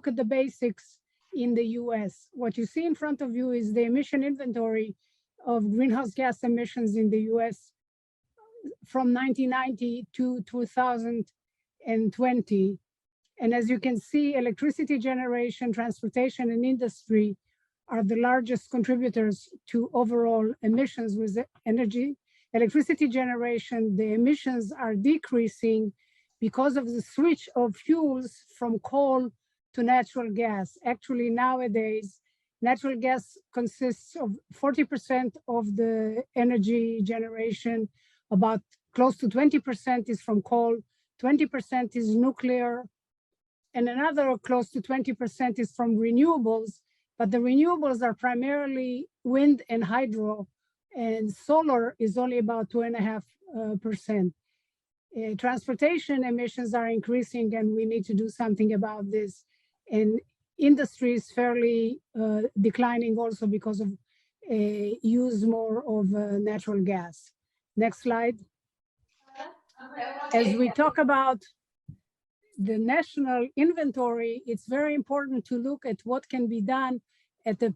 look at the basics in the US, what you see in front of you is the emission inventory of greenhouse gas emissions in the US from 1990 to 2020. And as you can see, electricity generation, transportation, and industry are the largest contributors to overall emissions. With electricity generation, the emissions are decreasing because of the switch of fuels from coal to natural gas. Actually, nowadays, natural gas consists of 40% of the energy generation, about close to 20% is from coal, 20% is nuclear, and another close to 20% is from renewables. But the renewables are primarily wind and hydro, and solar is only about 2.5%. Transportation emissions are increasing, and we need to do something about this. And industry is fairly declining also because of use more of natural gas. Next slide. As we talk about the national inventory, it's very important to look at what can be done at the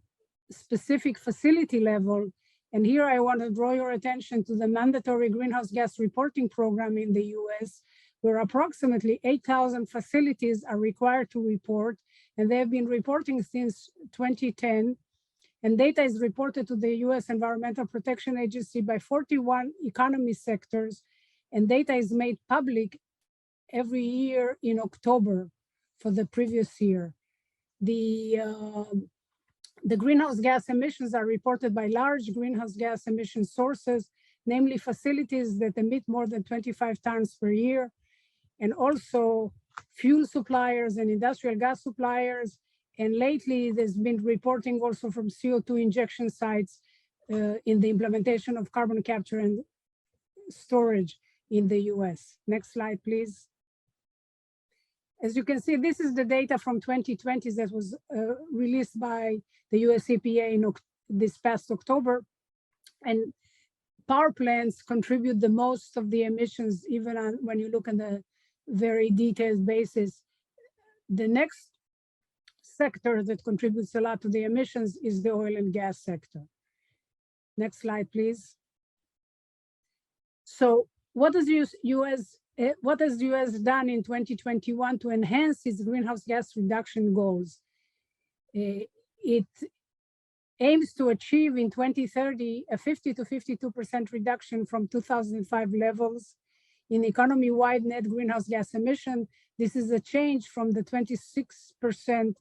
specific facility level. And here I want to draw your attention to the mandatory greenhouse gas reporting program in the US, where approximately 8,000 facilities are required to report, and they have been reporting since 2010. And data is reported to the US Environmental Protection Agency by 41 economy sectors, and data is made public every year in October for the previous year. The greenhouse gas emissions are reported by large greenhouse gas emission sources, namely facilities that emit more than 25 tons per year, and also fuel suppliers and industrial gas suppliers. And lately, there's been reporting also from CO2 injection sites in the implementation of carbon capture and storage in the US. Next slide, please. As you can see, this is the data from 2020 that was released by the US EPA in this past October. And power plants contribute the most of the emissions, even when you look at the very detailed basis. The next sector that contributes a lot to the emissions is the oil and gas sector. Next slide, please. So what has the US done in 2021 to enhance its greenhouse gas reduction goals? It aims to achieve in 2030 a 50 to 52% reduction from 2005 levels in economy-wide net greenhouse gas emission. This is a change from the 26%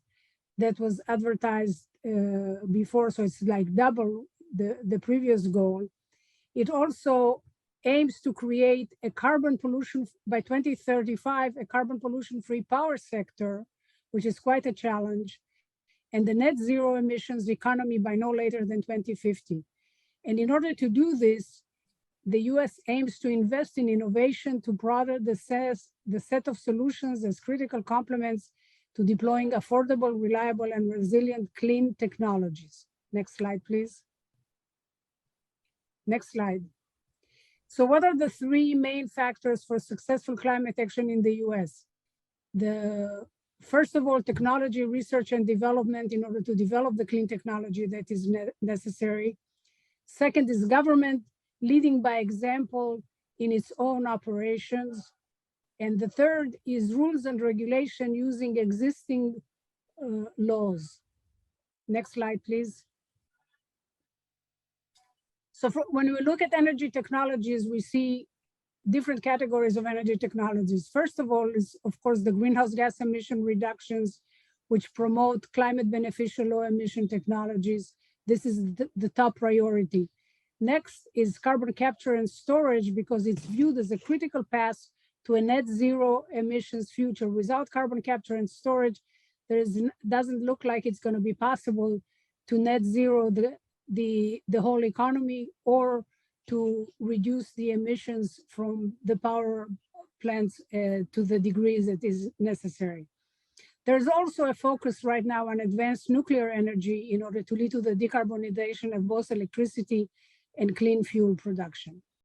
that was advertised before, so it's like double the previous goal. It also aims to create a carbon pollution, by 2035, a carbon pollution-free power sector, which is quite a challenge, and the net zero emissions economy by no later than 2050. And in order to do this, the US aims to invest in innovation to broaden the set of solutions as critical complements to deploying affordable, reliable, and resilient clean technologies. Next slide, please. Next slide. So what are the three main factors for successful climate action in the US? First of all, technology, research, and development in order to develop the clean technology that is necessary. Second is government leading by example in its own operations. And the third is rules and regulation using existing laws. Next slide, please. So when we look at energy technologies, we see different categories of energy technologies. First of all is, of course, the greenhouse gas emission reductions, which promote climate beneficial low emission technologies. This is the top priority. Next is carbon capture and storage, because it's viewed as a critical path to a net zero emissions future. Without carbon capture and storage, doesn't look like it's going to be possible to net zero the whole economy or to reduce the emissions from the power plants to the degrees that is necessary. There's also a focus right now on advanced nuclear energy in order to lead to the decarbonization of both electricity and clean fuel production.